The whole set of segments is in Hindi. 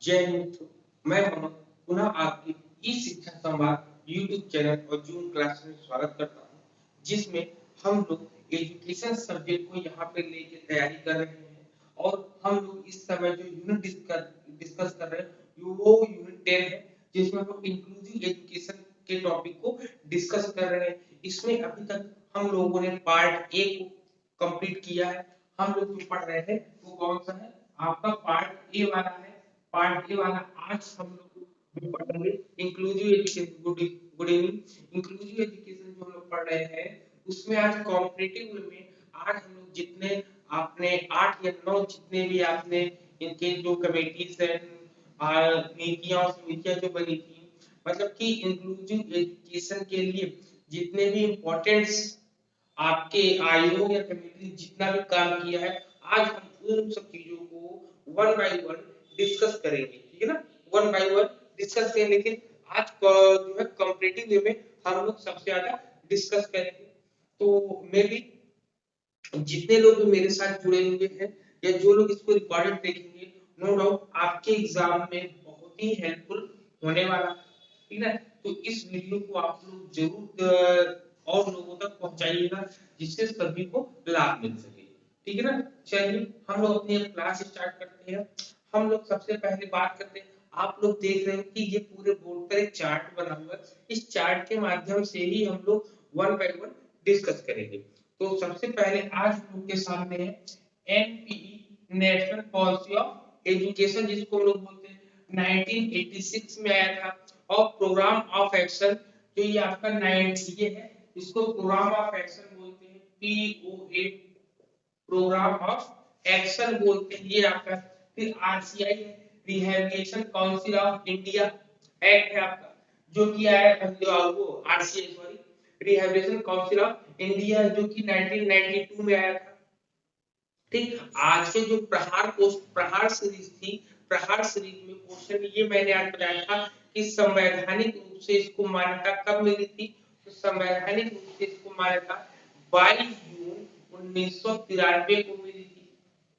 जय हिंद। मैं मनोज पुनः आपके ई शिक्षा संवाद यूट्यूब चैनल और जूम क्लास में स्वागत करता हूँ, जिसमें हम लोग एजुकेशन सब्जेक्ट को यहाँ पे लेके तैयारी कर रहे हैं। और हम लोग इस समय जो यूनिट डिस्कस कर रहे हैं वो यूनिट 10 है, जिसमें हम लोग इंक्लूसिव एजुकेशन के टॉपिक को डिस्कस कर रहे हैं। इसमें अभी तक हम लोगों ने पार्ट ए को कंप्लीट किया है। हम लोग जो पढ़ रहे हैं वो कौन सा है, आपका पार्ट ए वाला है। पार्ट ए वाला आज हम लोग पढ़ेंगे inclusive education. Good evening. Inclusive education जो हम लोग पढ़ रहे हैं उसमें आज कॉम्पिटिटिव में आज हम लोग जितने आपने 8 या 9 जितने भी आपने इनके जो कमेटीज है नीतियां और समितियां जो बनी थी, मतलब कि इंक्लूसिव एजुकेशन के लिए जितने भी इम्पोर्टेंट्स आपके आयोग या कमेटी जितना भी काम किया है, आज हम उन सब चीजों को वन बाय वन डिस्कस करेंगे। ठीक है ना, वन बाय वन डिस्कस करेंगे। लेकिन आज जो है कॉम्पिटिटिव वे में हम लोग सबसे ज्यादा डिस्कस करेंगे। तो मे भी जितने लोग भी मेरे साथ जुड़े हुए हैं या जो लोग इसको रिकॉर्डेड देखेंगे, नो डाउट आपके एग्जाम में बहुत ही हेल्पफुल होने वाला है। ठीक है, तो इस वीडियो को आप लोग जरूर और लोगों तक पहुंचाइएगा, जिससे सभी को लाभ मिल सके। ठीक है ना, चलिए हम लोग अपनी क्लास स्टार्ट करते हैं। हम लोग सबसे पहले बात करते हैं। आप लोग देख रहे हैं कि ये पूरे बोर्ड पर एक चार्ट बना हुआ है। इस चार्ट के माध्यम से ही हम लोग वन बाय वन डिस्कस करेंगे। तो सबसे पहले आज हम लोग के सामने है NPE national policy of education, जिसको हम लोग बोलते हैं 1986 में आया था। और प्रोग्राम ऑफ एक्शन जो ये आपका 9 ये है, इसको प्रोग्राम ऑफ एक्शन बोलते हैं, पीओए प्रोग्राम ऑफ एक्शन बोलते हैं ये आपका। फिर आरसीआई है, rehabilitation council of India act है आपका, जो कि आया वो RCI sorry rehabilitation council of India, जो कि 1992 में आया था। ठीक, आज के जो प्रहार सीरीज थी, प्रहार सीरीज में क्वेश्चन ये मैंने आज बताया था कि संवैधानिक रूप से इसको मान्यता कब मिली थी। तो संवैधानिक रूप से इसको मान्यता 22 जून 1993 को मिली थी।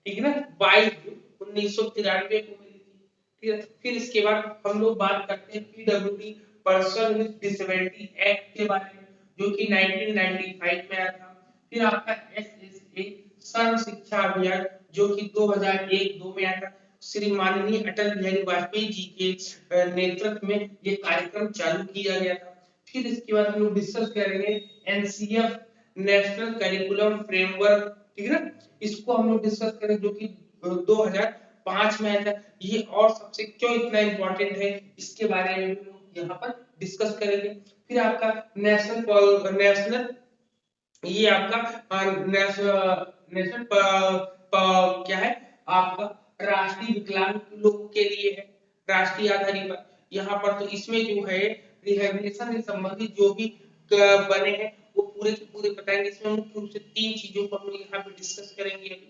ठीक है ना, 22 जून 1993 को मिली थी। ठीक है, फिर इसके बाद हम लोग बात करते हैं PWD person with disability act के बारे में, जो कि 1995 में आया था। फिर आपका एसएसए सर्व शिक्षा अभियान, जो कि 2001-2 में आया था। श्री माननीय अटल बिहारी वाजपेयी जी के नेतृत्व में ये कार्यक्रम चालू किया गया था। फिर इसके बाद हम लोग डिस्कस करेंगे एनसीएफ नेशनल करिकुलम फ्रेमवर्क। ठीक है ना, इसको हम लोग डिस्कस करें, जो कि 2005 में आया था। ये और सबसे क्यों इतना इंपॉर्टेंट है इसके बारे में भी लोग यहाँ पर डिस्कस करेंगे। फिर आपका नेशनल ये आपका नेशनल क्या है आपका राष्ट्रीय विकलांग लोगों के लिए है, राष्ट्रीय आधारित पर। यहाँ पर तो इसमें जो है रिहेबिलिटेशन से संबंधित जो भी बने हैं वो पूरे के पूरे बताएंगे। इसमें मुख्य रूप से 3 चीजों को हम लोग यहाँ पे डिस्कस करेंगे अभी,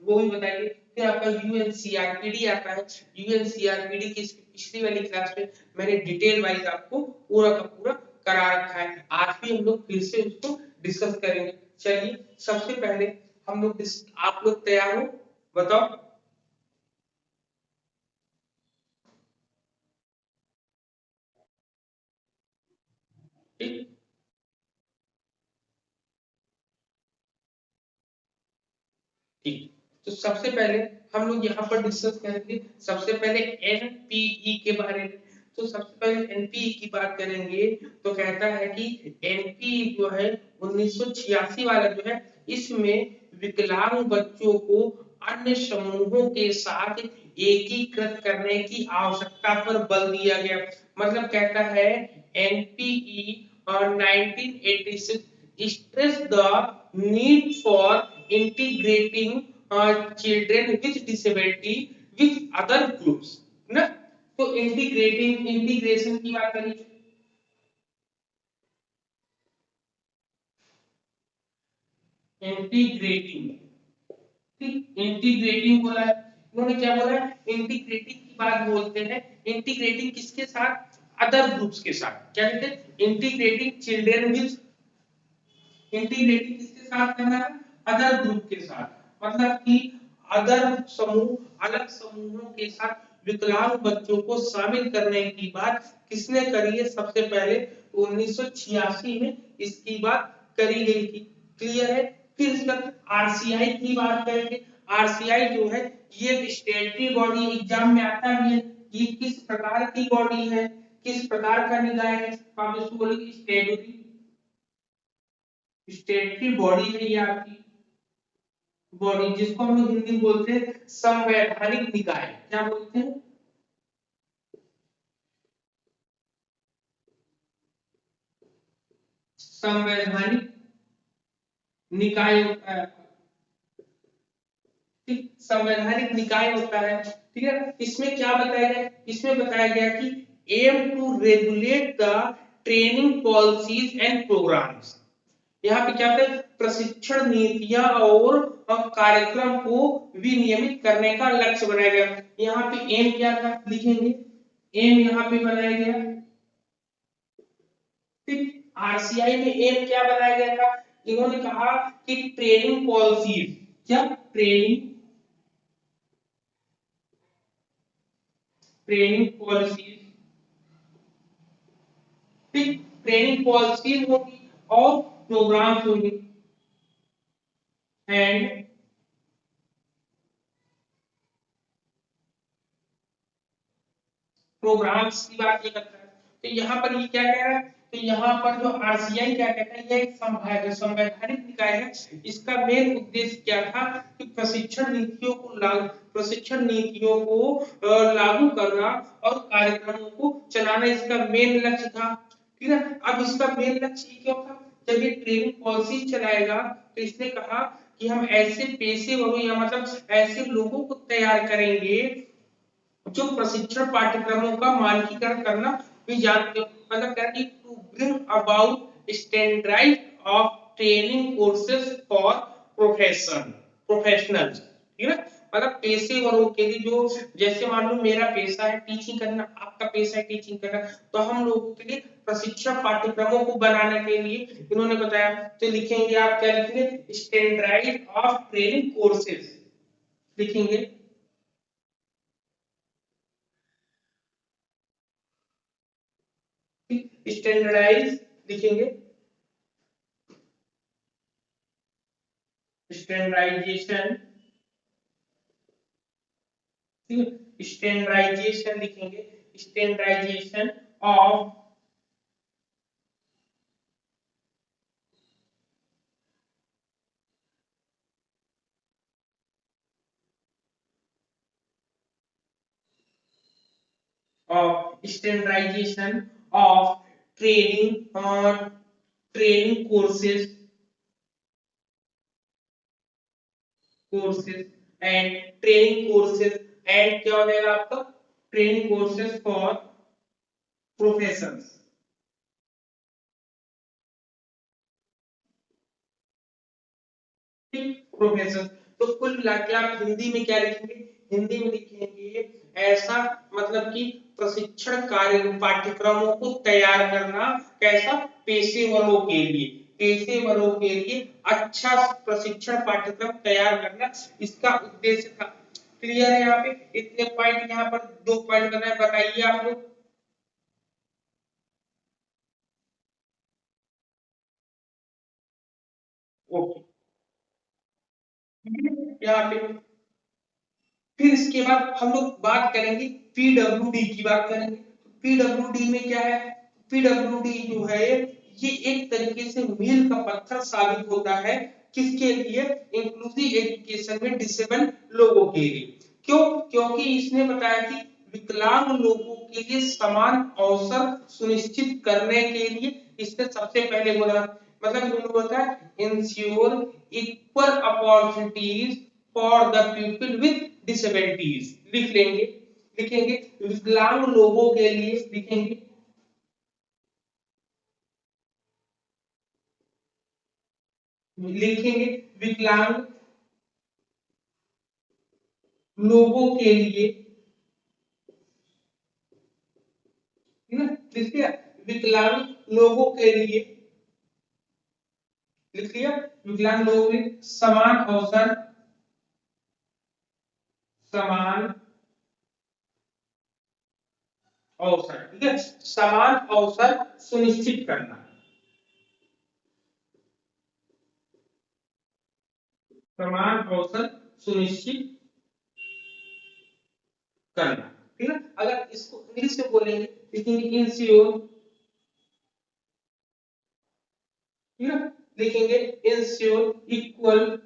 वो भी बताएंगे। फिर आपका यूएनसीआरपीडी आता है। यूएनसीआरपीडी की पिछली वाली क्लास में मैंने डिटेल वाइज आपको पूरा का पूरा करा रखा है। आज भी हम लोग फिर से उसको डिस्कस करेंगे। चलिए सबसे पहले हम लोग आप लोग तैयार हो, बताओ। ठीक, ठीक, तो सबसे पहले हम लोग यहाँ पर डिस्कस करेंगे सबसे पहले एनपीई के बारे में। तो सबसे पहले एनपीई की बात करेंगे तो कहता है कि एनपीई जो है 1986 वाला जो है, इसमें विकलांग बच्चों को अन्य समूहों के साथ एकीकृत करने की आवश्यकता पर बल दिया गया। मतलब कहता है NPE 1986 stress the need for integrating children with disability with other groups ना। तो इंटीग्रेशन की बात करें, इंटीग्रेटिंग, ठीक, इंटीग्रेटिंग बोला है उन्होंने, क्या बोला है इंटीग्रेटिंग की बात बोलते हैं। इंटीग्रेटिंग किसके साथ, अदर ग्रुप्स के साथ। क्या कहते हैं, इंटीग्रेटिंग चिल्ड्रन विद, इंटीग्रेटिंग किसके साथ करना है, अदर ग्रुप के साथ। मतलब कि अदर समूह अलग समूहों के साथ विकलांग बच्चों को शामिल करने की बात किसने करी है? सबसे पहले 1986 में इसकी बात करी गई थी। क्लियर है? फिर इसका आरसीआई की बात करेंगे। आरसीआई जो है ये स्टेटरी बॉडी एग्जाम में आता भी है। ये किस प्रकार की बॉडी है, किस प्रकार का निकाय है? तो आप इसको बोलेंगे स्टेटरी बॉडी है ये आपकी बॉडी, जिसको हम लोग हिंदी में बोलते हैं संवैधानिक निकाय। क्या बोलते हैं? संवैधानिक निकाय होता है। ठीक, संवैधानिक निकाय होता है। ठीक है, इसमें क्या बताया गया? इसमें बताया गया कि aim to regulate the training policies and programmes. यहाँ पे क्या होता है? प्रशिक्षण नीतियां और कार्यक्रम को विनियमित करने का लक्ष्य बनाया गया। यहाँ पे एम क्या था लिखेंगे? एम यहाँ पे बनाया गया। ठीक, आरसीआई में एम क्या बनाया गया था? इन्होंने कहा कि ट्रेनिंग पॉलिसीज, क्या ट्रेनिंग पॉलिसीज, ठीक, ट्रेनिंग पॉलिसीज होगी और प्रोग्राम्स होंगे एंड प्रोग्राम्स की बात ये करता है। तो यहाँ पर ये क्या कह रहा है? तो यहाँ पर जो आरसीआई क्या कहता है, ये एक संवैधानिक निकाय है। इसका मेन उद्देश्य क्या था कि प्रशिक्षण नीतियों को लागू करना और कार्यक्रमों को चलाना इसका मेन लक्ष्य था। ठीक है, अब इसका मेन लक्ष्य ये क्यों था? जब ये ट्रेनिंग पॉलिसी चलाएगा तो इसने कहा कि हम ऐसे पेशेवरों या मतलब ऐसे लोगों को तैयार करेंगे जो प्रशिक्षण पाठ्यक्रमों का मानकीकरण करना भी जानते हो। मतलब क्या कि to bring about standardise of training courses for professionals. ठीक है, मतलब पेशेवरों के लिए, जो जैसे मान लो मेरा पेशा है टीचिंग करना, आपका पेशा है टीचिंग करना, तो हम लोगों के लिए प्रशिक्षण पाठ्यक्रमों को बनाने के लिए इन्होंने बताया। तो लिखेंगे आप, क्या लिखेंगे? स्टैंडर्डाइज ऑफ ट्रेनिंग कोर्सेज लिखेंगे। स्टैंडर्डाइज लिखेंगे, स्टैंडर्डाइजेशन, स्टैंडर्डाइजेशन लिखेंगे, standardisation of standardisation of training training courses and training courses and क्या हो जाएगा आपका? Training courses for professions. Professor. तो कुल मिला के आप हिंदी में क्या लिखेंगे? हिंदी में लिखेंगे ऐसा, मतलब कि प्रशिक्षण कार्य पाठ्यक्रमों को तैयार करना कैसा? पेशेवरों के लिए, पेशेवरों के लिए अच्छा प्रशिक्षण पाठ्यक्रम तैयार करना इसका उद्देश्य था। क्लियर है? यहाँ पे इतने पॉइंट, यहाँ पर 2 पॉइंट बनाए, बताइए आप लोग। ओके, यहाँ पे फिर इसके बाद हम लोग बात करेंगे पीडब्ल्यूडी की बात करेंगे। पीडब्ल्यूडी में क्या है? पीडब्ल्यूडी जो है ये एक तरीके से मील का पत्थर साबित होता है। किसके लिए? इंक्लूसिव एजुकेशन में डिसेबल लोगों के लिए। क्यों? क्योंकि इसने बताया कि विकलांग लोगों के लिए समान अवसर सुनिश्चित करने के लिए इसने सबसे पहले बोला, मतलब इन्होंने बताया ensure equal opportunities for the people with disabilities. लिख लेंगे, लिखेंगे विकलांग लोगों के लिए, लिखेंगे लिखेंगे विकलांग लोगों के लिए। है ना? लिख लिया, विकलांग लोगों के लिए, लिख लिया विकलांग लोगों के समान अवसर, समान अवसर, ठीक है, समान अवसर सुनिश्चित करना, समान अवसर सुनिश्चित करना, ठीक है। अगर इसको इंग्लिश में बोलेंगे लिखेंगे इंश्योर, ठीक है, लिखेंगे ensure equal,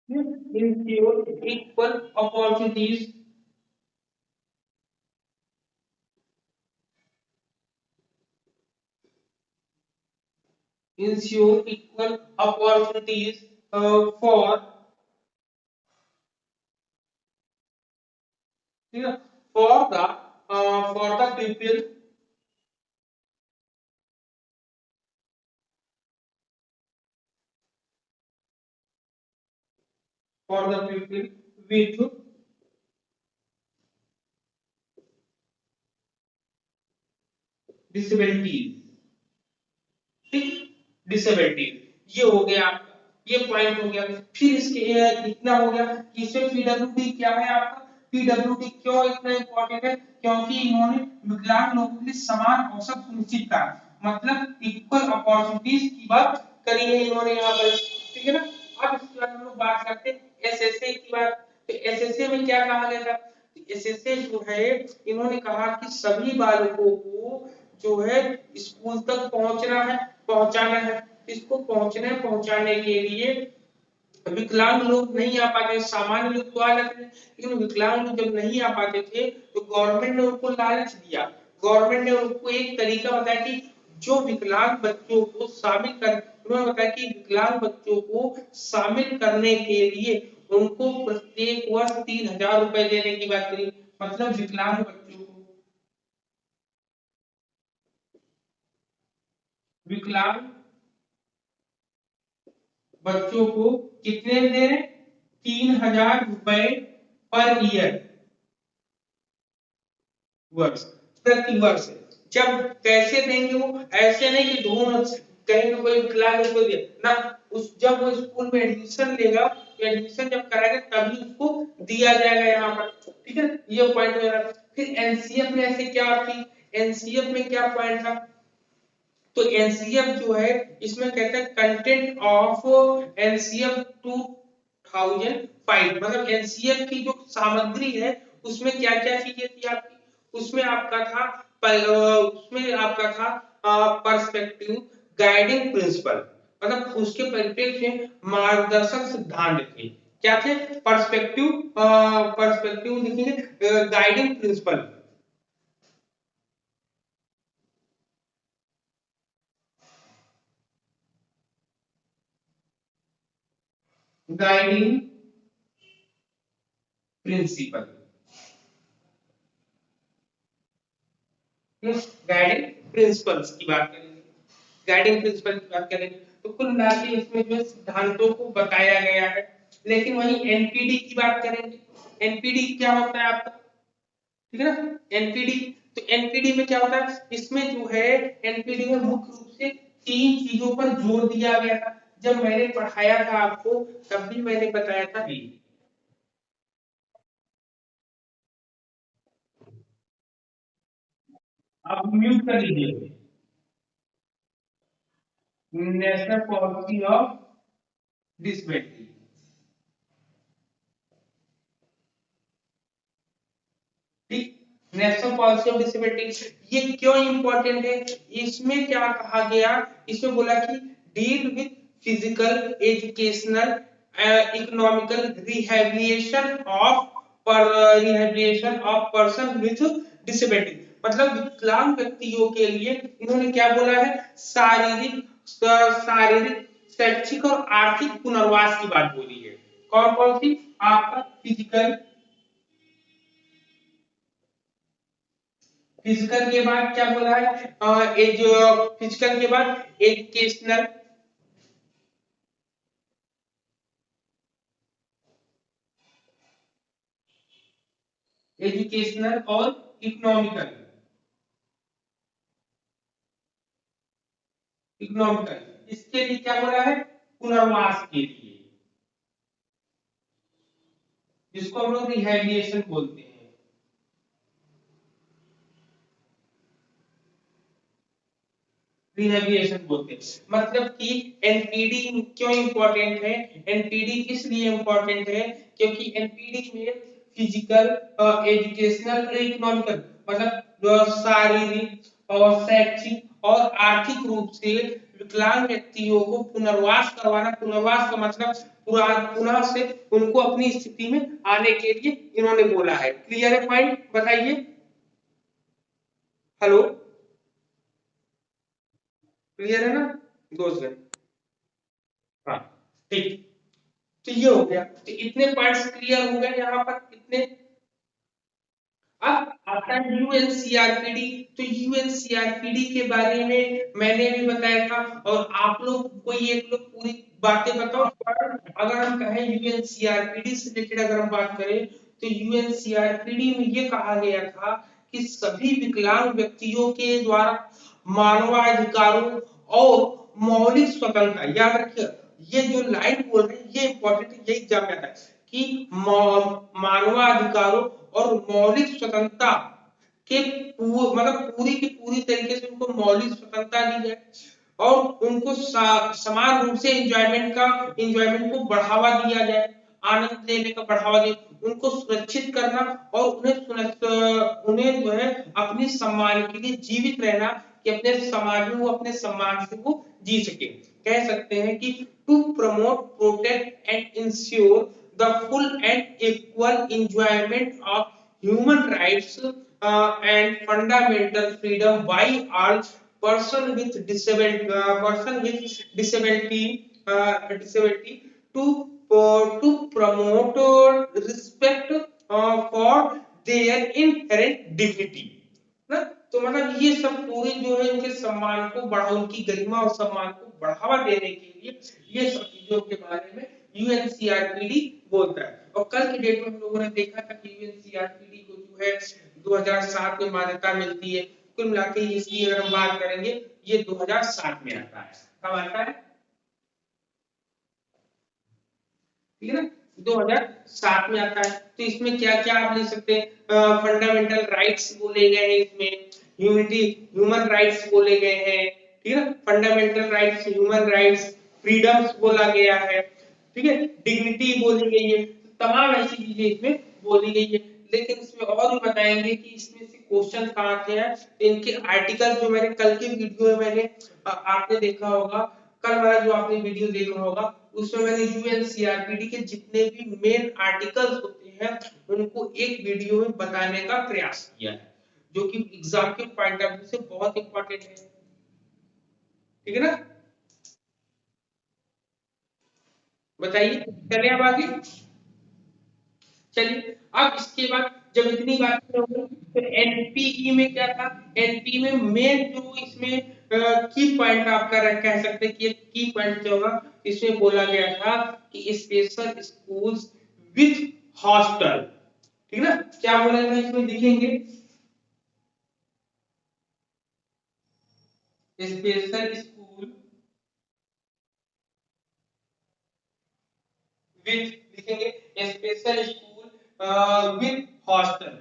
ensure equal opportunities, ensure equal opportunities for, for the people for the people with disabilities, ठीक, डिसेबिलिटीज, ये हो गया आपका, ये पॉइंट हो गया। फिर इसके इतना हो गया कि इसमें पीडब्ल्यूडी क्या है आपका, पीडब्ल्यूडी क्यों इतना इंपॉर्टेंट है, क्योंकि इन्होंने विकलांग लोगों के लिए समान अवसर सुनिश्चित करा, मतलब इक्वल अपॉर्चुनिटीज की बात करी है इन्होंने यहाँ पर, ठीक है ना। अब इसके बाद हम लोग बात करते हैं एसएसए की बात। तो एसएसए में क्या कहा गया था, एसएसए जो है इन्होंने कहा कि सभी बालकों को जो है स्कूल तक पहुंचना है, पहुंचाना है। इसको पहुंचने पहुंचाने के लिए विकलांग लोग नहीं आ पाते, सामान्य लोग तो आ जाते हैं, लेकिन विकलांग लोग जब नहीं आ पाते थे तो गवर्नमेंट ने उनको लालच दिया, गवर्नमेंट ने उनको एक तरीका बताया कि जो विकलांग बच्चों को शामिल कर, उन्होंने बताया कि विकलांग बच्चों को शामिल करने के लिए उनको प्रत्येक वर्ष 3,000 रुपए देने की बात करी, मतलब विकलांग बच्चों को, विकलांग बच्चों को कितने दे रहे, 3,000 रुपए पर ईयर, वर्ष, प्रति वर्ष। जब कैसे देंगे वो, ऐसे नहीं कि ढूंढ कहीं भी कोई विकलांग को दिया ना, उस जब वो स्कूल में एडमिशन लेगा, एडमिशन जब कराएगा तभी उसको दिया जाएगा यहाँ पर, ठीक है, ये पॉइंट मेरा। फिर एनसीएफ में ऐसे क्या थी, एनसीएफ में क्या पॉइंट था, तो एनसीएफ जो है इसमें कहते हैं कंटेंट ऑफ एनसीएफ 2005, मतलब एनसीएफ की जो सामग्री है उसमें क्या क्या चीजें थी आपकी, उसमें आपका था उसमें आपका था पर्सपेक्टिव गाइडिंग प्रिंसिपल, मतलब उसके परिप्रेक्ष्य में मार्गदर्शक सिद्धांत थे, क्या थे, पर्सपेक्टिव, पर्सपेक्टिव लिखेंगे guiding principal, guiding principal, guiding principles की बात करेंगे, गाइडिंग प्रिंसिपल की बात करेंगे, तो कुल मिला के इसमें जो सिद्धांतों को बताया गया है। लेकिन वही एनपीडी की बात करेंगे, एनपीडी क्या होता है आपका, ठीक है ना, एनपीडी, तो एनपीडी में क्या होता है, इसमें जो है एनपीडी में मुख्य रूप से 3 चीजों पर जोर दिया गया था, जब मैंने पढ़ाया था आपको तब भी मैंने बताया था। आप म्यूट कर लीजिए, नेशनल पॉलिसी ऑफ डिसबिलिटी, ठीक, नेशनल पॉलिसी ऑफ डिसेबिलिटी, ये क्यों इंपॉर्टेंट है, इसमें क्या कहा गया, इसमें बोला कि deal with physical educational economical rehabilitation of rehabilitation of person with disability, मतलब विकलांग व्यक्तियों के लिए इन्होंने क्या बोला है, शारीरिक, शारीरिक, शैक्षिक और आर्थिक पुनर्वास की बात बोली है। कौन कौन सी, आपका फिजिकल, फिजिकल के बाद क्या बोला है, एज, फिजिकल के बाद एजुकेशनल, एजुकेशनल और इकोनॉमिकल, इकोनॉमिकल इसके लिए क्या बोला है, पुनर्वास के लिए, जिसको हम लोग रिहैबिलिटेशन बोलते हैं, रिहैबिलिटेशन बोलते हैं। मतलब कि एनपीडी क्यों इंपॉर्टेंट है? एनपीडी इसलिए इंपॉर्टेंट है क्योंकि एनपीडी में फिजिकल, एजुकेशनल और इकोनॉमिकल, मतलब शारीरिक और शैक्षिक और आर्थिक रूप से विकलांग व्यक्तियों को पुनर्वास करवाना। पुनर्वास का मतलब पुनः से उनको अपनी स्थिति में आने के लिए इन्होंने बोला है। क्लियर है पॉइंट? बताइए। हेलो, क्लियर है ना दोस्त? हाँ, ठीक। तो ये हो गया, तो इतने पॉइंट्स क्लियर हो गए यहाँ पर कितने। अब आता है यूएनसीआरपीडी। तो यूएनसीआरपीडी के बारे में मैंने भी बताया था, और आप लोग कोई एक लोग पूरी बातें बताओ। अगर हम कहें यूएनसीआरपीडी से रिलेटेड अगर हम बात करें, तो यूएनसीआरपीडी में ये कहा गया था कि सभी विकलांग व्यक्तियों के द्वारा मानवाधिकारों और मौलिक स्वतंत्रता, याद रखिए ये जो लाइन बोल रहे हैं ये इंपॉर्टेंट है, यही एग्जाम में आता है कि मानवाधिकारों और मौलिक स्वतंत्रता के मतलब पूरी की पूरी तरीके से उनको मौलिक स्वतंत्रता दी जाए, और उनको समान रूप से एंजॉयमेंट को बढ़ावा दिया जाए, आनंद लेने का बढ़ावा दिया, उनको सुरक्षित करना, और उन्हें जो है अपनी सम्मान के लिए जीवित रहना, कि अपने समाज में वो अपने सम्मान से वो जी सके। कह सकते हैं कि to promote, protect and ensure the full and equal enjoyment of human rights and fundamental freedom by all person with disability to promote respect for their inherent dignity ना। तो मतलब ये सब पूरी जो है उनके सम्मान को बढ़ा, उनकी गरिमा और सम्मान को बढ़ावा देने के लिए ये सब चीजों के बारे में यूएनसीआरपीडी बोलता है। और कल की डेट में हम लोगों ने देखा था कि यूएनसीआरपीडी को जो है 2007 में मान्यता मिलती है। कुल मिला के इसकी अगर हम बात करेंगे ये 2007 में आता है। कब आता है? ठीक है ना, 2007 में आता है। तो इसमें क्या क्या आप लिख सकते हैं? फंडामेंटल राइट्स बोले गए हैं, इसमें ह्यूमनिटी, ह्यूमन राइट्स बोले गए हैं, ठीक है ना, fundamental rights, human rights, freedoms बोला गया है, ठीक है, डिग्निटी बोली गई है, तमाम ऐसी चीजें इसमें बोली गई है। लेकिन इसमें और भी बताएंगे कि इसमें से क्वेश्चन कहाँ आते हैं। इनके आर्टिकल जो मैंने कल के वीडियो में मैंने आपने देखा होगा, कल वाला जो आपने वीडियो देखा होगा, उसमें मैंने यूएनसीआरपीडी के जितने भी मेन आर्टिकल्स होते हैं उनको एक वीडियो में बताने का प्रयास किया है, जो कि एग्जाम के पॉइंट ऑफ व्यू से बहुत इंपॉर्टेंट है। ठीक है ना, बताइए, चले अब आगे। चलिए, अब इसके बाद जब इतनी बातें हो गई, तो एनपीई में क्या था? एनपी में मेन जो इसमें की पॉइंट आपका कह सकते हैं कि की पॉइंट जो होगा, इसमें बोला गया था कि स्पेशल स्कूल्स विथ हॉस्टल, ठीक है ना, क्या बोला गया इसमें लिखेंगे? स्पेशल स्कूल विथ, लिखेंगे special school with hostel,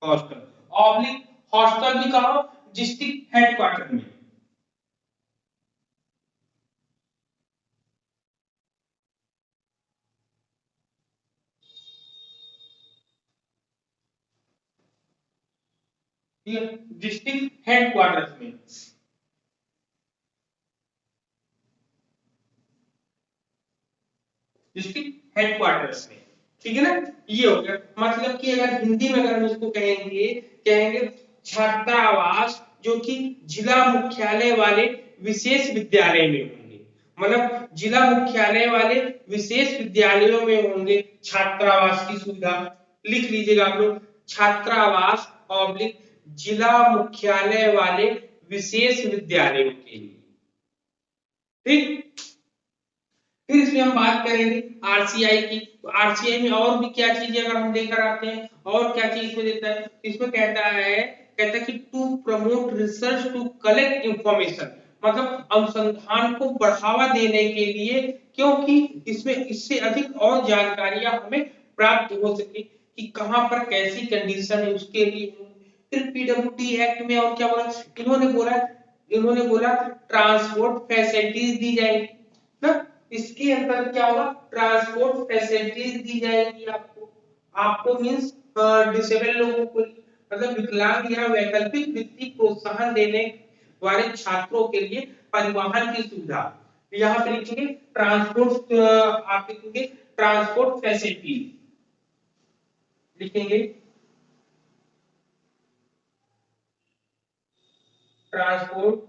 hostel oblique hostel भी कहा, डिस्ट्रिक्ट हेडक्वार्टर में। ठीक है, डिस्ट्रिक्ट हेडक्वार्टर्स में, डिस्ट्रिक्ट हेडक्वार्टर्स में, ठीक है ना। ये हो गया, मतलब कि अगर हिंदी में अगर हम इसको कहेंगे, कहेंगे छात्रावास जो कि जिला मुख्यालय वाले विशेष विद्यालय में होंगे, मतलब जिला मुख्यालय वाले विशेष विद्यालयों में होंगे छात्रावास की सुविधा। लिख लीजिएगा आप लोग, छात्रावास ऑब्लिक जिला मुख्यालय वाले विशेष विद्यालयों के लिए। ठीक, फिर इसमें हम बात करेंगे आरसीआई की। तो आरसीआई में और भी क्या चीजें अगर हम लेकर आते हैं, और क्या चीज इसमें देता है, इसमें कहता है कि to promote research to collect information, मतलब अनुसंधान को बढ़ावा देने के लिए, क्योंकि इसमें इससे अधिक और जानकारियां हमें प्राप्त हो सके कि कहां पर कैसी कंडीशन है उसके लिए फिर पीडब्ल्यूडी एक्ट में और क्या बोला, इन्होंने बोला ट्रांसपोर्ट फैसिलिटीज दी जाएगी ना। इसके अंदर क्या होगा, ट्रांसपोर्ट फैसिलिटीज दी जाएगी आपको। आपको मींस डिसेबल लोगों को, मतलब विकलांग या वैकल्पिक वित्तीय प्रोत्साहन देने वाले छात्रों के लिए परिवहन की सुविधा। यहाँ पे लिखेंगे ट्रांसपोर्ट, आप लिखेंगे ट्रांसपोर्ट फैसिलिटी, लिखेंगे ट्रांसपोर्ट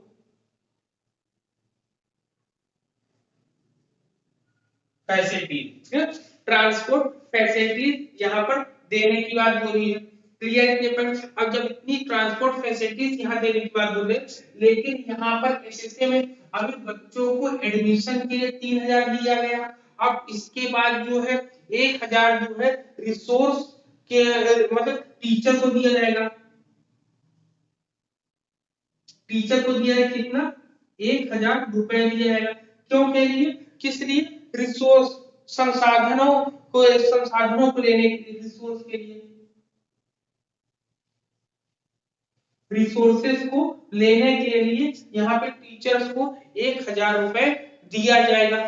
फैसिलिटीज, ट्रांसपोर्ट फैसिलिटीज यहाँ पर देने की बात हो रही है। क्लियर के पर अब जब इतनी ट्रांसपोर्ट फैसिलिटीज यहाँ देने की बात हो रही है, लेकिन यहाँ पर एसएससी में अभी बच्चों को एडमिशन के लिए 3000 दिया गया। अब इसके बाद जो है 1000 जो है रिसोर्स के मतलब टीचर को दिया जाएगा। टीचर को दिया है कितना, 1000 रुपए दिया जाएगा। क्यों के लिए, किस लिए, रिसोर्स, संसाधनों को लेने के लिए, रिसोर्स के लिए, रिसोर्सेज को लेने के लिए यहाँ पे टीचर्स को 1000 रुपए दिया जाएगा,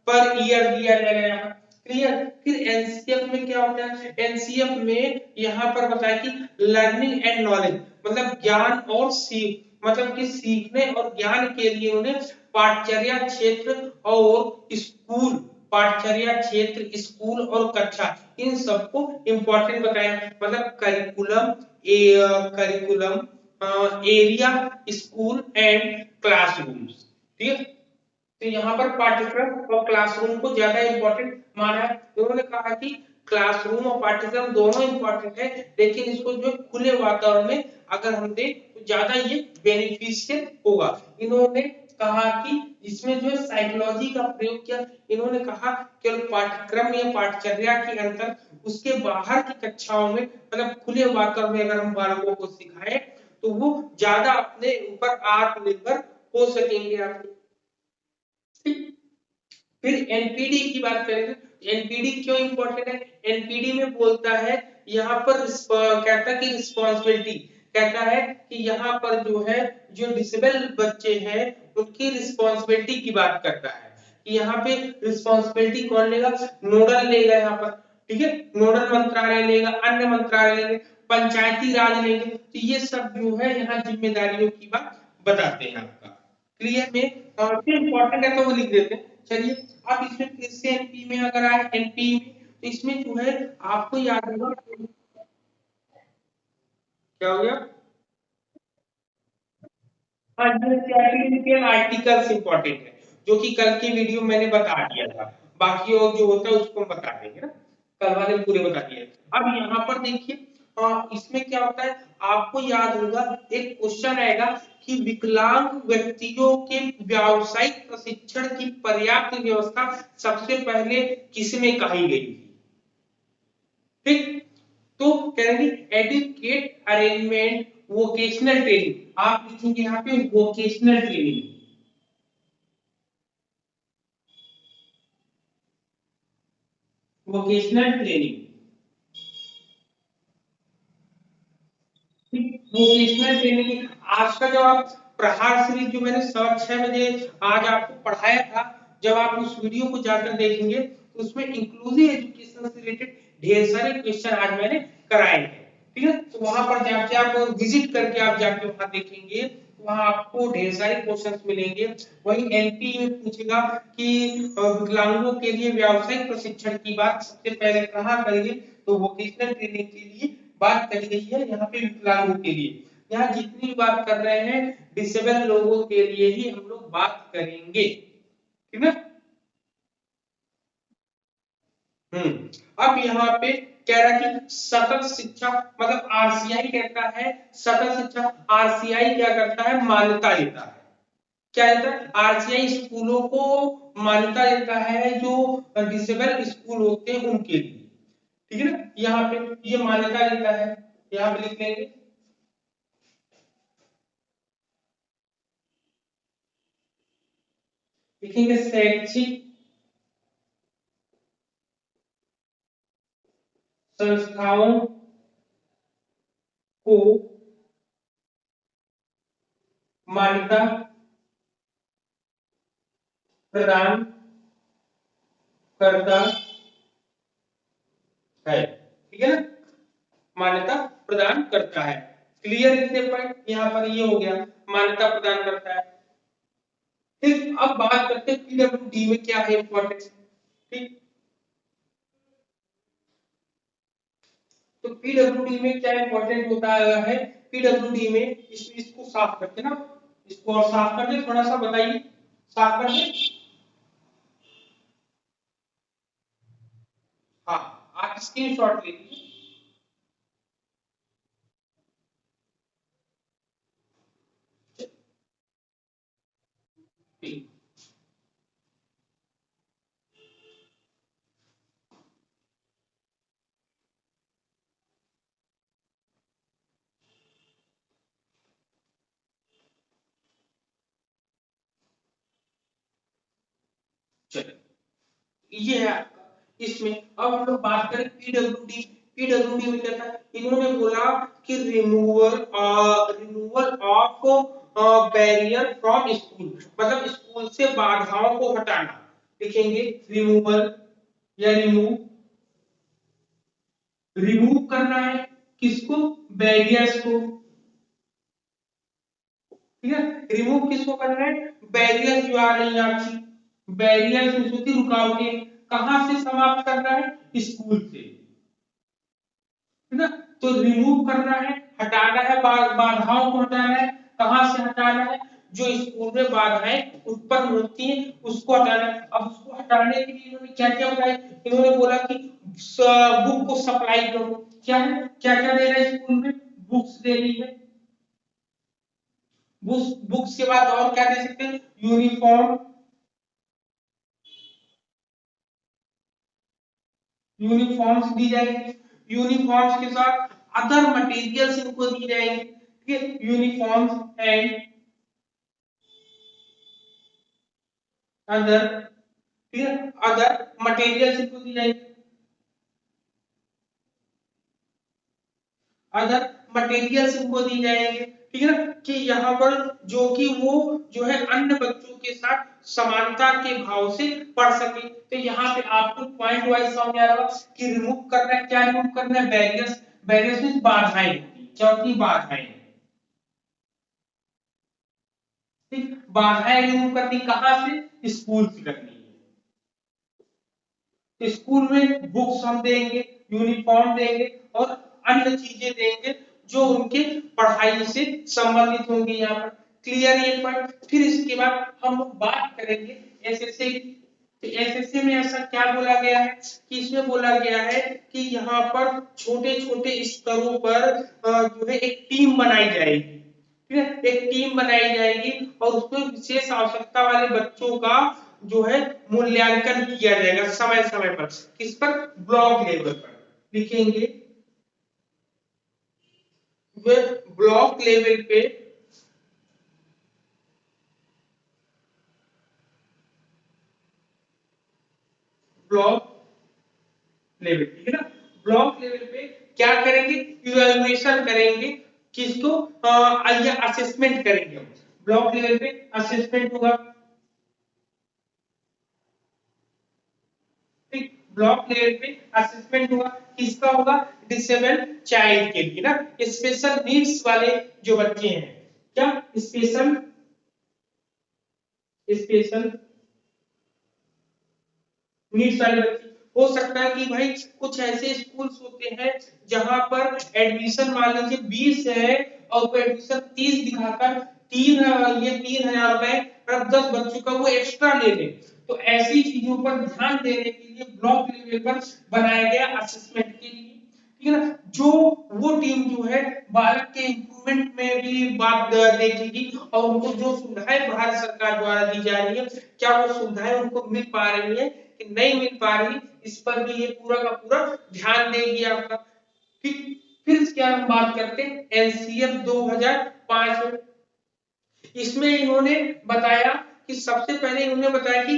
पर ईयर दिया जाएगा यहाँ। क्लियर। फिर एनसीएफ में क्या होता है, एनसीएफ में यहाँ पर बताया कि लर्निंग एंड नॉलेज, मतलब ज्ञान और सीख, मतलब कि सीखने और ज्ञान के लिए उन्हें पाठचर्या क्षेत्र और स्कूल, पाठचर्या क्षेत्र, स्कूल और कक्षा, इन सबको इंपॉर्टेंट बताया। मतलब curriculum, curriculum, area, school and classrooms. ठीक है। तो यहाँ पर पाठ्यक्रम और क्लासरूम को ज्यादा इंपॉर्टेंट माना है। उन्होंने कहा कि क्लासरूम और पाठ्यक्रम दोनों इंपॉर्टेंट है, लेकिन इसको जो खुले वातावरण में अगर हम दें तो ज्यादा ये बेनिफिशियल होगा। इन्होंने कहा कि इसमें जो साइकोलॉजी का प्रयोग किया। इन्होंने कहा केवल पाठ्यक्रम या पाठचर्या के अंतर, उसके बाहर की कक्षाओं में, मतलब खुले वातावरण में अगर हम बालकों को सिखाएं तो वो ज्यादा अपने ऊपर आत्मनिर्भर हो सकेंगे आपके। फिर एनपीडी की बात करें, एनपीडी क्यों इंपॉर्टेंट है, एनपीडी में बोलता है यहाँ पर कहता है कि रिस्पॉन्सिबिलिटी, कहता है कि यहाँ पर जो है जो डिसेबल बच्चे हैं उनकी रिस्पॉन्सिबिलिटी की बात करता है कि यहाँ पे रिस्पॉन्सिबिलिटी कौन लेगा, नोडल लेगा यहाँ पर। ठीक है, नोडल मंत्रालय लेगा, अन्य मंत्रालय लेंगे, पंचायती राज लेंगे। तो ये सब जो है यहाँ जिम्मेदारियों की बात बताते हैं आपका। क्लियर में इंपॉर्टेंट है तो वो लिख देते हैं। चलिए, अब इसमें फिर से एनपी में अगर आए, एनपी में तो इसमें जो है आपको याद होगा क्या हो गया, हाँ ये आर्टिकल्स इंपॉर्टेंट है, जो कि कल की वीडियो मैंने बता दिया था। बाकी और जो होता है उसको हम बता देंगे ना, कल वाले पूरे बता दिए। अब यहाँ पर देखिए, इसमें क्या होता है, आपको याद होगा एक क्वेश्चन आएगा कि विकलांग व्यक्तियों के व्यावसायिक प्रशिक्षण की पर्याप्त व्यवस्था सबसे पहले किसमें कही गई थी। ठीक, तो कहेंगे एडुकेट अरेंजमेंट वोकेशनल ट्रेनिंग, आप लिखेंगे यहाँ पे vocational training, vocational training, vocational training. आज का जो आप प्रहार सीरीज जो मैंने 6 बजे आज आपको पढ़ाया था, जब आप उस वीडियो को जाकर देखेंगे तो उसमें इंक्लूसिव एजुकेशन से रिलेटेड ढेर सारे क्वेश्चन आज मैंने कराए हैं। ठीक है, तो वहां पर जाके आप विजिट करके आप जाके वहां देखेंगे, वहां आपको ढेर सारे क्वेश्चंस मिलेंगे। वही एनपी में पूछेगा कि विकलांगों के लिए व्यावसायिक प्रशिक्षण की बात सबसे पहले कहाँ करेंगे, तो वोकेशनल ट्रेनिंग के लिए बात करी गई है यहाँ पे विकलांगों के लिए। यहाँ जितनी भी बात कर रहे हैं डिसेबल लोगों के लिए ही हम लोग बात करेंगे। ठीक है। अब यहाँ पे कह रहा है कि सतत शिक्षा, मतलब आरसीआई कहता है सतत शिक्षा, आरसीआई क्या करता है, मान्यता देता है। क्या देता है, आरसीआई स्कूलों को मान्यता देता है जो डिसेबल स्कूल होते हैं उनके लिए। ठीक है ना, यहाँ पे ये मान्यता देता है, यहाँ पे लिख लेंगे, लिखेंगे शैक्षिक संस्थाओं को मान्यता प्रदान करता है, ठीक है ना, मान्यता प्रदान करता है। क्लियर इतने पॉइंट, यहाँ पर ये हो गया मान्यता प्रदान करता है। ठीक, अब बात करते हैं पीडब्ल्यूडी में क्या है इंपॉर्टेंट। ठीक, तो पीडब्ल्यूडी में क्या इंपॉर्टेंट होता है, पीडब्ल्यूडी में इसको साफ करते ना, इसको और साफ कर दे, थोड़ा सा बताइए, साफ कर दे। हाँ, आप स्क्रीनशॉट ले लीजिए। ठीक, चलिए ये है आपका। इसमें अब हम लोग बात करें पीडब्ल्यूडी। पीडब्ल्यूडी में क्या था, इन्होंने बोला कि removal of barrier from school, मतलब स्कूल से बाधाओं को हटाना। लिखेंगे रिमूवल या रिमूव करना है किसको, बैरियर्स को, ठीक है। रिमूव किसको करना है, बैरियर्स जो आ रही है आपकी, बैरियर्स होती रुकावटें, कहां से समाप्त करना है, स्कूल से, है ना। तो रिमूव करना है, हटाना है, बाधाओं को हटाना है। कहां से हटाना है, जो स्कूल में बाधाएं उत्पन्न होती हैं उसको हटाना है। अब उसको हटाने के लिए इन्होंने क्या क्या बताया, इन्होंने बोला कि बुक को सप्लाई करो। क्या है, क्या क्या दे रहे हैं स्कूल में, बुक्स दे रही है, बुक्स के बाद और क्या दे सकते हैं, यूनिफॉर्म, यूनिफॉर्म्स दी जाएंगी, यूनिफॉर्म्स के साथ अदर मटेरियल्स इनको दी जाएंगे, ठीक है। यूनिफॉर्म्स एंड अदर, ठीक है, अदर मटेरियल्स इनको दी जाएंगे, अदर मटेरियल्स इनको दी जाएंगे, ठीक है ना, कि यहाँ पर जो कि वो जो है अन्य बच्चों के साथ समानता के भाव से पढ़ सके। तो यहाँ पे आपको पॉइंट वाइज समझ आ रहा है कि रिमूव करना है, क्या रिमूव करना है, बैरियर्स, बैरियर्स मींस बाधाएं होती हैं, क्या होती है, बाधाएं, ठीक, बाधाएं रिमूव करनी कहां से, स्कूल से करनी है। तो स्कूल में बुक्स हम देंगे, यूनिफॉर्म देंगे और अन्य चीजें देंगे जो उनके पढ़ाई से संबंधित होंगी यहाँ पर। क्लियर ये पॉइंट। फिर इसके बाद हम लोग बात करेंगे एसएससी की। तो एसएससी में ऐसा क्या बोला गया है कि इसमें बोला गया है कि यहाँ पर छोटे छोटे स्तरों पर जो है एक टीम बनाई जाएगी, ठीक है, एक टीम बनाई जाएगी और उसमें विशेष आवश्यकता वाले बच्चों का जो है मूल्यांकन किया जाएगा समय समय पर, किस पर, ब्लॉक लेवल पर। लिखेंगे वे ब्लॉक लेवल पे, ब्लॉक लेवल, ठीक है ना, ब्लॉक लेवल पे क्या करेंगे, इवैल्यूएशन करेंगे, किसको, या असेसमेंट करेंगे। ब्लॉक लेवल पे असेसमेंट होगा, ब्लॉक लेवल पे असेसमेंट होगा, किसका होगा, डिसेबल चाइल्ड के लिए ना, स्पेशल नीड्स वाले जो बच्चे हैं, क्या स्पेशल, स्पेशल नीड्स वाले बच्चे। हो सकता है कि भाई कुछ ऐसे स्कूल्स होते हैं जहां पर एडमिशन मान लीजिए 20 है और वो एडमिशन 30 दिखाकर ये 3,000 रुपए पर 10 बच्चों का वो एक्स्ट्रा ले ले। तो ऐसी चीजों पर ध्यान देने के लिए ब्लॉक लेवल पर बनाया गया असेसमेंट के लिए, ठीक है ना, जो वो टीम जो है बालक के इम्प्रूवमेंट में भी बात देखेगी और उनको जो सुविधाएं भारत सरकार द्वारा दी जा रही है क्या वो सुविधाएं उनको मिल पा रही है कि नहीं मिल पा रही, इस पर भी ये पूरा का पूरा ध्यान देगी आपका। ठीक, फिर इसके बाद हम बात करते हैं एनसीएफ 2005 में। इसमें इन्होंने बताया कि सबसे पहले इन्होंने बताया कि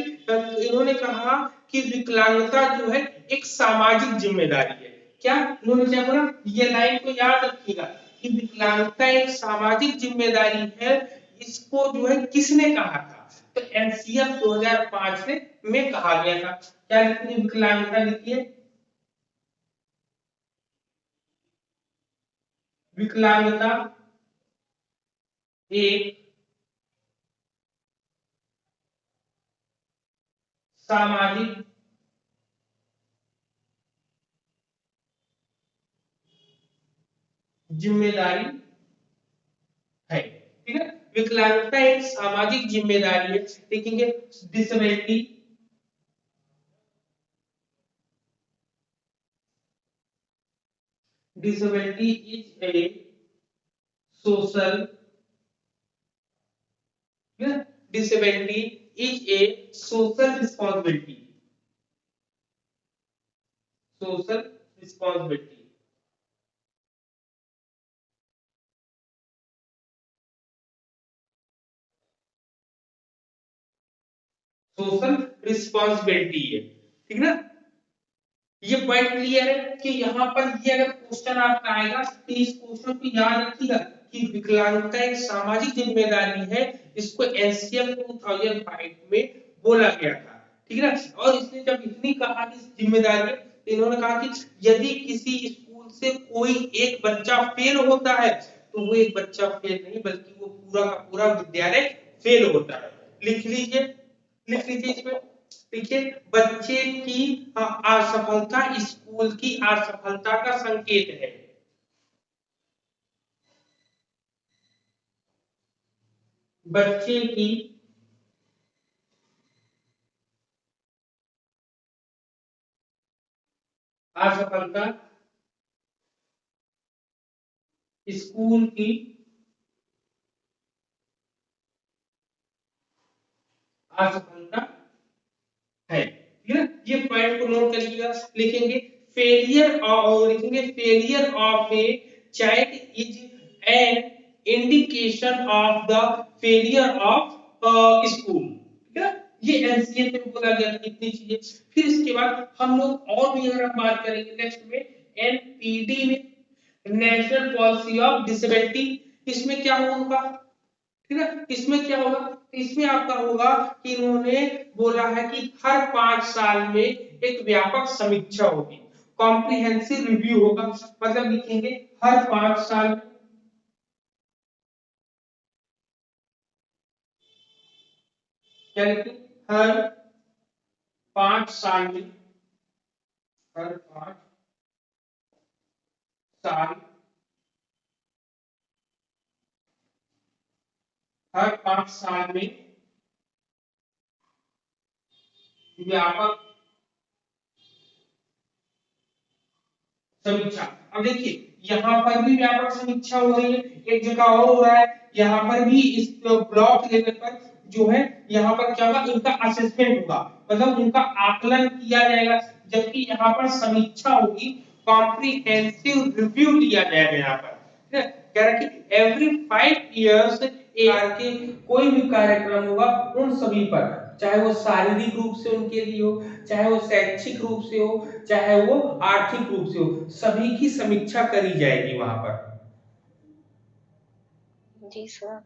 इन्होंने कहा कि विकलांगता जो है एक सामाजिक जिम्मेदारी है। क्या इन्होंने क्या बोला, ये लाइन को याद रखिएगा कि विकलांगता एक सामाजिक जिम्मेदारी है इसको जो है किसने कहा था? तो एनसीएफ 2005 में कहा गया था। क्या लिखिए? विकलांगता लिखिए। विकलांगता एक सामाजिक जिम्मेदारी है। ठीक है, विकलांगता एक सामाजिक जिम्मेदारी है। देखेंगे disability, disability is a social, disability is a social responsibility, social responsibility. Social responsibility है। ठीक ना, ये पॉइंट क्लियर है कि यहाँ पर ये अगर क्वेश्चन आपका आएगा तो इस क्वेश्चन को याद रखिएगा कि विकलांगता एक सामाजिक जिम्मेदारी है। इसको एनसीएफ 2005 में बोला गया था। ठीक है ना, और इसने जब इतनी कहा कि जिम्मेदारी है, तो इन्होंने कहा कि यदि किसी स्कूल से कोई एक बच्चा फेल होता है तो वो एक बच्चा फेल नहीं बल्कि वो पूरा का पूरा विद्यालय फेल होता है। लिख लीजिए, लिख लीजिए इसमें। देखिए, बच्चे की असफलता स्कूल की असफलता का संकेत है। बच्चे की असफलता स्कूल की असफलता है। ठीक है, ये पॉइंट को नोट करिएगा। लिखेंगे फेलियर, और लिखेंगे failure of a child is an indication of the failure of school. ठीक है, ये एनसीए में बोला गया था कितनी चीजें। फिर इसके बाद हम लोग और भी अगर हम बात करेंगे नेक्स्ट में एनपीडी में, नेशनल पॉलिसी ऑफ डिसेबिलिटी, इसमें क्या होगा? ठीक है, इसमें क्या होगा? इसमें आपका होगा कि इन्होंने बोला है कि हर 5 साल में एक व्यापक समीक्षा होगी, कॉम्प्रिहेंसिव रिव्यू होगा। मतलब लिखेंगे हर 5 साल, क्या लिखेंगे? हर 5 साल में, हर 5 साल, हर 5 साल में व्यापक समीक्षा। अब देखिए, यहाँ पर भी व्यापक समीक्षा हो रही है, एक जगह और हो रहा है। यहाँ पर भी इस ब्लॉक लेवल पर जो है, यहाँ पर क्या होगा? इनका असेसमेंट होगा, मतलब उनका आकलन किया जाएगा। जबकि यहाँ पर समीक्षा होगी, कॉम्प्रिहेंसिव रिव्यू लिया जाएगा यहाँ पर। ठीक है? कह रहा है कि एवरी 5 इयर्स के कोई भी कार्यक्रम होगा उन सभी पर, चाहे वो शारीरिक रूप से उनके लिए हो, चाहे वो शैक्षिक रूप से हो, चाहे वो आर्थिक रूप से हो, सभी की समीक्षा करी जाएगी वहां पर। जी सर।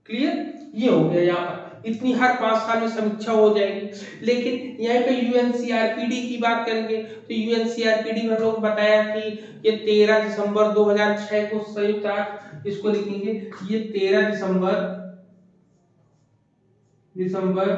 क्लियर? ये हो गया, यहाँ पर इतनी हर 5 साल में समीक्षा हो जाएगी। लेकिन यहाँ पे यूएनसीआरपीडी की बात करेंगे तो यूएनसीआरपीडी में हम लोग बताया कि ये 13 दिसंबर 2006 को संयुक्त राष्ट्र, इसको लिखेंगे ये 13 दिसंबर दिसंबर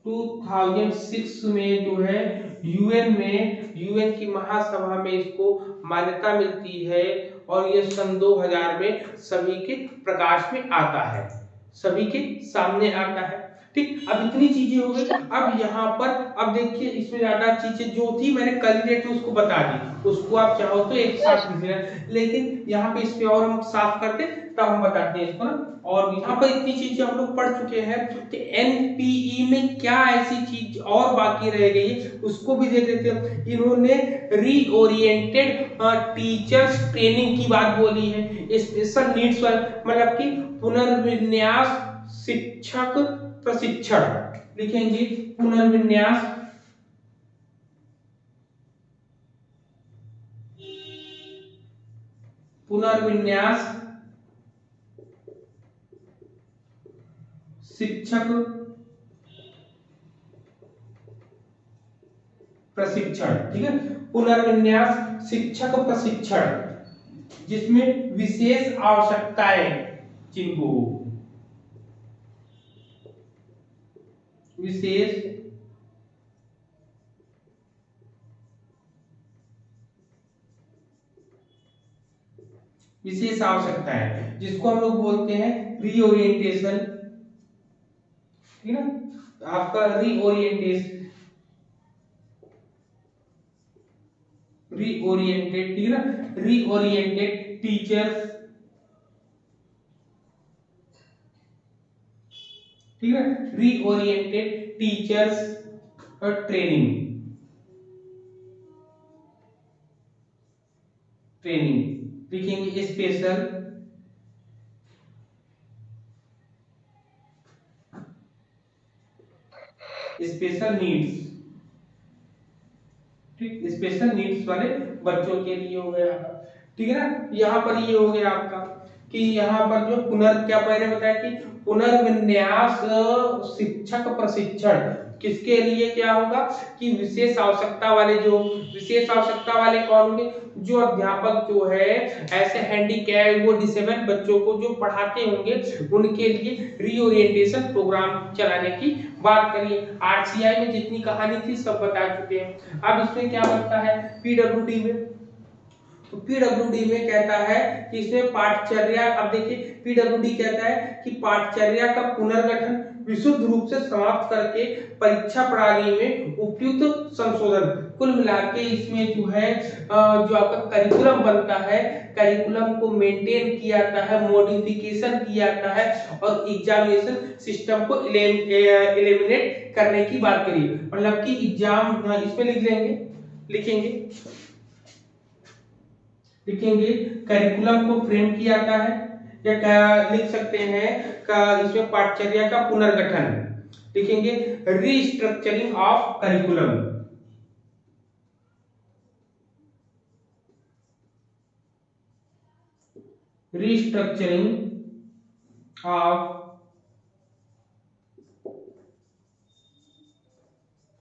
2006 में जो है यूएन की महासभा में इसको मान्यता मिलती है, और ये सन 2000 में सभी के प्रकाश में आता है, सभी के सामने आता है। ठीक, अब इतनी चीजें हो गई। अब यहाँ पर अब देखिए, इसमें ज्यादा चीजें जो थी मैंने कल डेट उसको बता दी, उसको आप चाहो तो एक साथ लिख लेना, लेकिन यहाँ पे इस पे और हम साफ करते तब हम बताते हैं इसको ना। और यहाँ पर इतनी चीजें हम लोग पढ़ चुके हैं कि एनपीई में क्या ऐसी चीज और बाकी रह गई उसको भी देख लेते हैं। इन्होंने रीओरिएंटेड टीचर्स ट्रेनिंग की बात बोली है, स्पेशल नीड्स मतलब कि पुनर्विन्यास शिक्षक प्रशिक्षण, लिखेंगे पुनर्विन्यास पुनर्विन्यास शिक्षक प्रशिक्षण, ठीक है, पुनर्विन्यास शिक्षक प्रशिक्षण जिसमें विशेष आवश्यकताएं जिनको विशेष विशेष आवश्यकताएं जिसको हम लोग बोलते हैं रीओरिएंटेशन, ठीक है ना, आपका रीओरिएंटेड, ठीक है ना, रीओरिएंटेड टीचर्स, ठीक है, रीओरिएंटेड टीचर्स और ट्रेनिंग लिखेंगे, स्पेशल नीड्स, ठीक, स्पेशल नीड्स वाले बच्चों के लिए हो गया, ठीक है ना। यहाँ पर ये हो गया आपका कि यहाँ पर जो क्या मैंने बताया कि पुनर्विन्यास शिक्षक प्रशिक्षण किसके लिए क्या होगा कि विशेष आवश्यकता वाले, जो विशेष आवश्यकता वाले कौन होंगे, जो अध्यापक जो है ऐसे हैंडीकैप वो डिसेबल बच्चों को जो पढ़ाते होंगे उनके लिए रीओरिएंटेशन प्रोग्राम चलाने की बात करिए। आरसीआई में जितनी कहानी थी सब बता चुके हैं। अब इसमें क्या बनता है पीडब्ल्यूडी में, तो पीडब्ल्यूडी में कहता है कि इसमें पाठचर्या, अब देखिए पीडब्ल्यूडी कहता है कि पाठचर्या का पुनर्गठन विशुद्ध रूप से समाप्त करके परीक्षा प्रणाली में उपयुक्त संशोधन, कुल मिला के इसमें जो है जो आपका करिकुलम बनता है, करिकुलम को मेंटेन किया जाता है, मॉडिफिकेशन किया जाता है और एग्जामिनेशन सिस्टम को एलिमिनेट करने की बात करिए। मतलब कि एग्जाम इसमें लिखेंगे करिकुलम को फ्रेम किया जाता है, या क्या लिख सकते हैं का इसमें पाठचर्या का पुनर्गठन लिखेंगे, restructuring of curriculum, restructuring of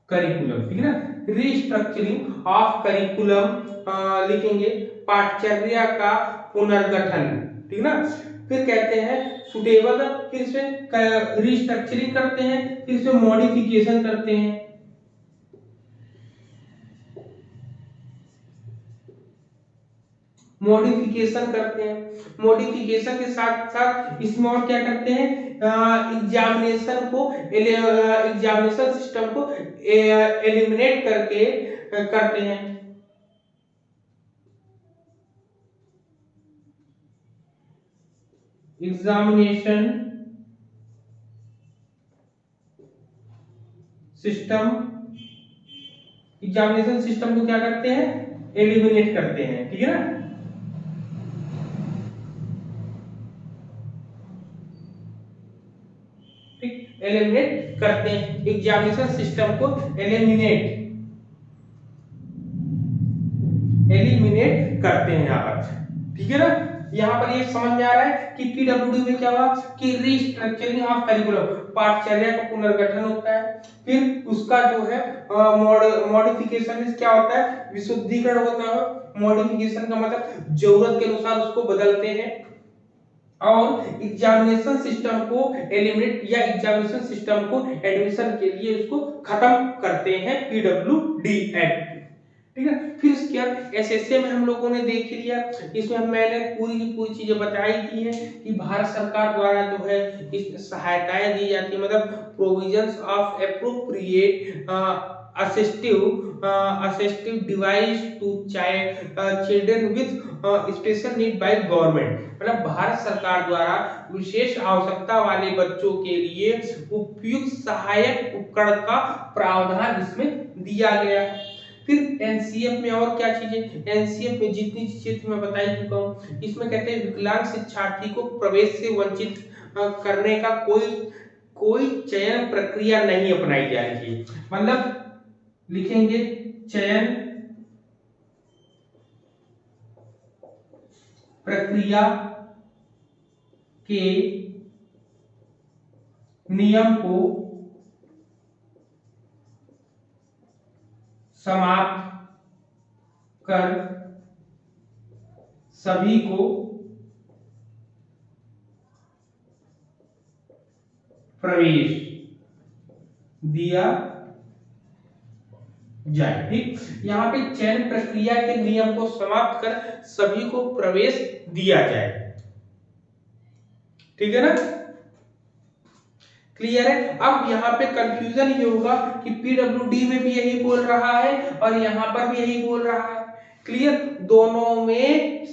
curriculum, ठीक है ना, रीस्ट्रक्चरिंग ऑफ करिकुलम लिखेंगे, पाठचर्या का पुनर्गठन, ठीक है ना। फिर कहते हैं सुटेबल, फिर इसमें रीस्ट्रक्चरिंग करते हैं, फिर इसमें मॉडिफिकेशन करते हैं, मॉडिफिकेशन के साथ साथ इसमें और क्या करते हैं एग्जामिनेशन सिस्टम को एलिमिनेट करके करते हैं, एग्जामिनेशन सिस्टम को क्या करते हैं एलिमिनेट करते हैं, ठीक है ना। ठीक, एलिमिनेट करते हैं, एग्जामिनेशन सिस्टम को एलिमिनेट करते हैं यहाँ पर, ठीक है ना। यहाँ पर ये समझ में आ रहा है कि पीडब्ल्यूडी में क्या हुआ कि रीस्ट्रक्चरिंग ऑफ करिकुलम, पाठचर्या का पुनर्गठन होता है, फिर उसका जो है मॉडिफिकेशन क्या होता है विशुद्धिकरण होता है, मॉडिफिकेशन का मतलब जरूरत के अनुसार उसको बदलते हैं, और एग्जामिनेशन सिस्टम को एलिमिनेट या एग्जामिनेशन सिस्टम को एडमिशन के लिए उसको खत्म करते हैं पीडब्ल्यूडी एक्ट, ठीक है। फिर उसके बाद एसएसए में हम लोगों ने देख लिया, इसमें मैंने पूरी की पूरी चीजें बताई दी है कि भारत सरकार द्वारा जो है इस सहायताएं दी जाती है, मतलब provisions of appropriate assistive device to children with special need by government, मतलब भारत सरकार द्वारा विशेष आवश्यकता वाले बच्चों के लिए उपयुक्त सहायक उपकरण का प्रावधान इसमें दिया गया है। फिर एनसीएफ में और क्या चीजें, एनसीएफ में जितनी चीजें मैं बता ही चुका हूँ, इसमें कहते हैं विकलांग शिक्षार्थी को प्रवेश से वंचित करने का कोई चयन प्रक्रिया नहीं अपनाई जाएगी, मतलब लिखेंगे चयन प्रक्रिया के नियम को समाप्त कर सभी को प्रवेश दिया जाए। ठीक, यहाँ पे चयन प्रक्रिया के नियम को समाप्त कर सभी को प्रवेश दिया जाए। ठीक है ना, क्लियर है। अब यहाँ पे कंफ्यूजन ये होगा कि पीडब्ल्यूडी में भी यही बोल रहा है और यहाँ पर भी यही बोल रहा है। क्लियर, दोनों में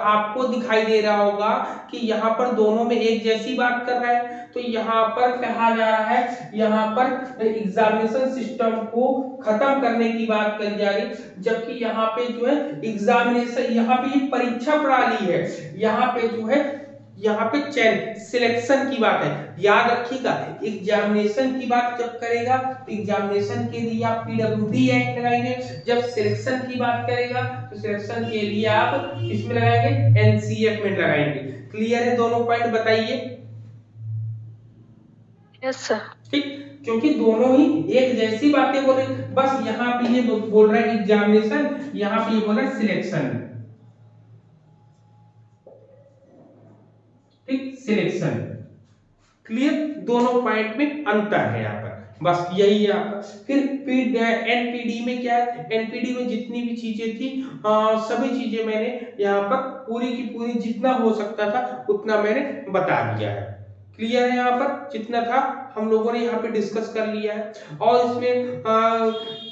आपको दिखाई दे रहा होगा कि यहाँ पर दोनों में एक जैसी बात कर रहा है। तो यहाँ पर कहा जा रहा है, यहाँ पर एग्जामिनेशन सिस्टम को खत्म करने की बात करी जा रही, जबकि यहाँ पे जो है एग्जामिनेशन, यहाँ पे ये परीक्षा प्रणाली है, यहाँ पे जो है यहाँ पे चयन सिलेक्शन की बात है। याद रखिएगा, एग्जामिनेशन की बात जब करेगा तो एग्जामिनेशन के लिए आप पीडब्ल्यूडी एक्ट लगाएंगे, जब सिलेक्शन की बात करेगा तो सिलेक्शन के लिए आप किसमें लगाएंगे, एनसीएफ में लगाएंगे। क्लियर है, दोनों पॉइंट बताइए। Yes sir. ठीक, क्योंकि दोनों ही एक जैसी बातें बोल रहे, बस यहाँ पे ये बोल रहा है एग्जामिनेशन, यहाँ पे ये बोल रहा है सिलेक्शन। ठीक, सिलेक्शन। क्लियर, दोनों पॉइंट में अंतर है यहाँ पर, बस यही है आपका। फिर एनपीडी में क्या है, एनपीडी में जितनी भी चीजें थी सभी चीजें मैंने यहाँ पर पूरी की पूरी जितना हो सकता था उतना मैंने बता दिया है। क्लियर है, यहाँ पर जितना था हम लोगों ने यहाँ पे डिस्कस कर लिया है। और इसमें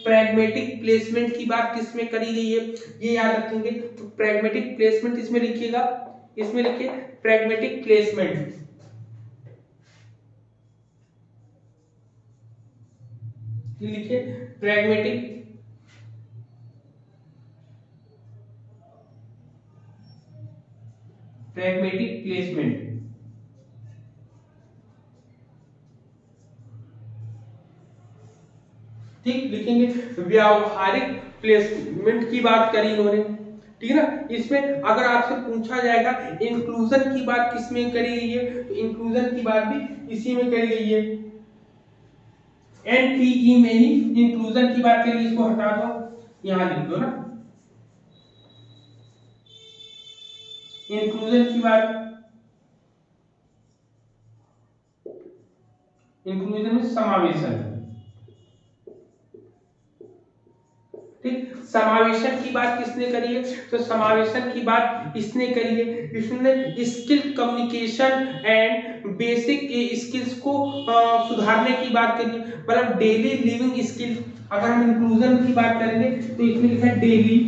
प्रैग्मेटिक प्लेसमेंट की बात किसमें करी गई है ये याद रखेंगे। तो प्रैग्मेटिक प्लेसमेंट इसमें लिखिएगा, इसमें लिखिए प्रैग्मेटिक प्लेसमेंट, लिखिए प्रैग्मेटिक प्रैग्मेटिक प्लेसमेंट। ठीक, लिखेंगे व्यावहारिक प्लेसमेंट की बात करी इन्होंने। ठीक है ना, इसमें अगर आपसे पूछा जाएगा इंक्लूजन की बात किसमें करी गई है, तो इंक्लूजन की बात भी इसी में करी गई है, एनपीई में ही इंक्लूजन की बात करी। इसको हटा दो, यहां लिख दो ना, इंक्लूजन की बात, इंक्लूजन में समावेशन। ठीक, समावेशन की बात किसने करी है, तो समावेशन की बात इसने करी है, इसने skill communication and basic skills को सुधारने की बात करी है, मतलब डेली लिविंग स्किल। अगर हम इंक्लूजन की बात करेंगे तो इसमें लिखा है डेली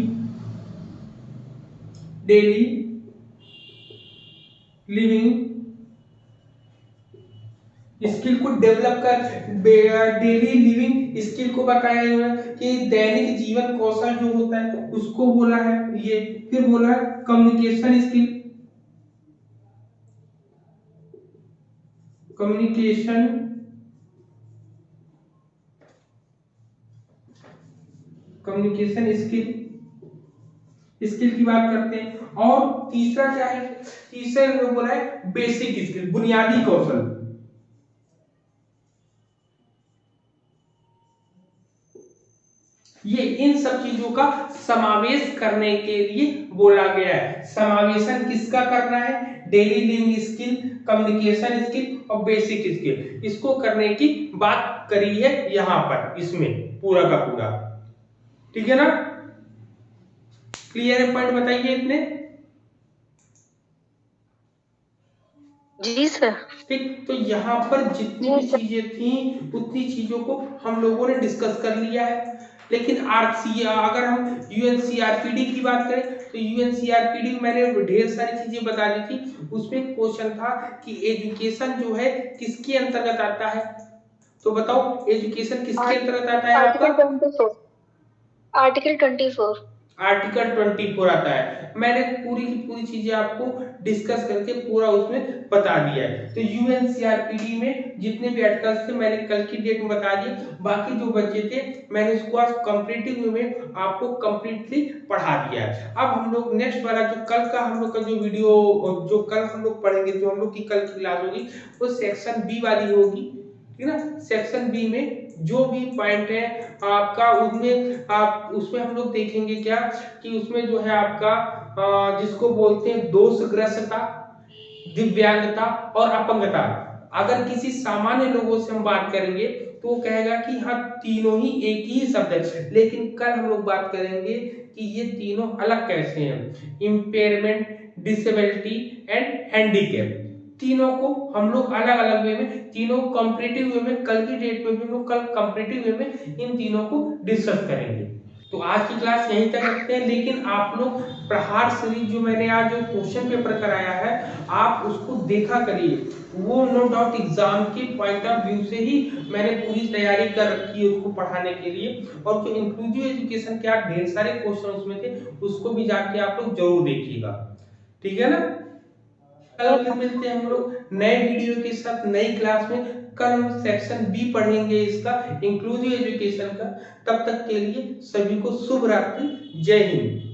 लिविंग स्किल को डेवलप कर, डेली लिविंग स्किल को बताया गया है कि दैनिक जीवन कौशल जो होता है उसको बोला है ये। फिर बोला है communication skill, communication communication skill की बात करते हैं। और तीसरा क्या है, तीसरे में बोला है बेसिक स्किल, बुनियादी कौशल। ये इन सब चीजों का समावेश करने के लिए बोला गया है। समावेशन किसका करना है, daily living skill, communication skill और बेसिक स्किल, इसको करने की बात करी है यहाँ पर, इसमें पूरा का पूरा। ठीक है ना, क्लियर है, पॉइंट बताइए इतने। जी सर। ठीक, तो यहाँ पर जितनी भी चीजें थी उतनी चीजों को हम लोगों ने डिस्कस कर लिया है। लेकिन अगर हम यूएनसीआरपीडी की बात करें तो यूएनसीआरपीडी में मैंने ढेर सारी चीजें बता दी थी। उसमें क्वेश्चन था कि एजुकेशन जो है किसके अंतर्गत आता है, तो बताओ एजुकेशन किसके अंतर्गत आता है आपका। आर्टिकल 24। आर्टिकल 24 आता है। मैंने पूरी की पूरी चीजें आपको डिस्कस करके पूरा उसमें बता दिया है। तो यूएनसीआरपीडी में जितने भी आर्टिकल्स थे मैंने कल की डेट में बता दिए, बाकी जो बचे थे मैंने उसको आज कंप्लीटिव में आपको कंप्लीटली पढ़ा दिया है। अब हम लोग नेक्स्ट वाला जो कल का हम लोग का जो वीडियो जो कल हम लोग पढ़ेंगे, जो हम लोग की कल की क्लास होगी वो सेक्शन बी वाली होगी, ठीक है ना। सेक्शन बी में जो भी पॉइंट है आपका उसमें आप उसमें हम लोग देखेंगे क्या कि उसमें जो है आपका जिसको बोलते हैं दोषग्रस्तता, दिव्यांगता और अपंगता। अगर किसी सामान्य लोगों से हम बात करेंगे तो वो कहेगा कि हाँ तीनों ही एक ही शब्द है, लेकिन कल हम लोग बात करेंगे कि ये तीनों अलग कैसे हैं। इम्पेयरमेंट, डिसेबिलिटी एंड हैंडीकैप, तीनों को हम लोग अलग अलग वे में, तीनों कॉम्पिटिटिव वे में, कल की डेट में भी हम लोग कल कॉम्पिटिटिव वे में इन तीनों को डिस्कस करेंगे। तो आज की क्लास यहीं तक रखते हैं, लेकिन आप लोग प्रहार सीरीज जो मैंने आज जो क्वेश्चन पेपर कराया है आप उसको देखा करिए, वो नो डाउट एग्जाम के पॉइंट ऑफ व्यू से ही मैंने पूरी तैयारी कर रखी है उसको पढ़ाने के लिए। और जो इंक्लूसिव एजुकेशन के आप ढेर सारे क्वेश्चन उसमें थे उसको भी जाके आप लोग जरूर देखिएगा, ठीक है ना। कल फिर मिलते हैं हम लोग नए वीडियो के साथ नई क्लास में। कल हम सेक्शन बी पढ़ेंगे इसका इंक्लूसिव एजुकेशन का। तब तक के लिए सभी को शुभ रात्रि, जय हिंद।